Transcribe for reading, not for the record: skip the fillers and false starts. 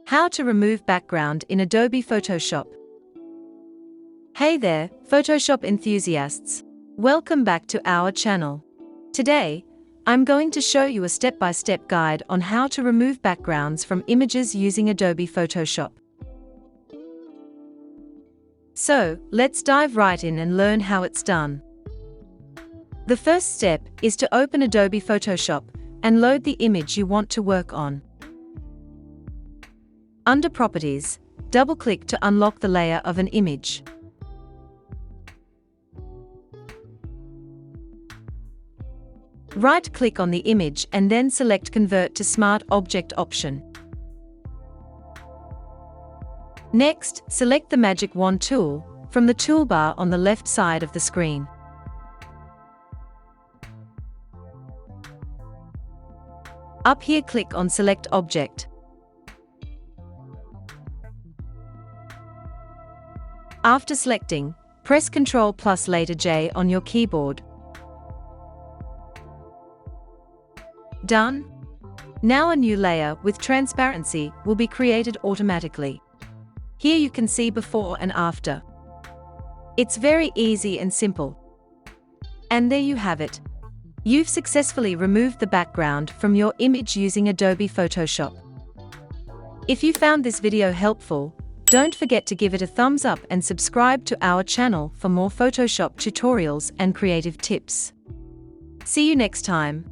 How to remove background in Adobe Photoshop. Hey there, Photoshop enthusiasts! Welcome back to our channel. Today, I'm going to show you a step-by-step guide on how to remove backgrounds from images using Adobe Photoshop. So, let's dive right in and learn how it's done. The first step is to open Adobe Photoshop and load the image you want to work on. Under Properties, double-click to unlock the layer of an image. Right-click on the image and then select Convert to Smart Object option. Next, select the Magic Wand tool from the toolbar on the left side of the screen. Up here, click on Select Object. After selecting, press Ctrl plus later J on your keyboard. Done. Now a new layer with transparency will be created automatically. Here you can see before and after. It's very easy and simple. And there you have it. You've successfully removed the background from your image using Adobe Photoshop. If you found this video helpful, don't forget to give it a thumbs up and subscribe to our channel for more Photoshop tutorials and creative tips. See you next time.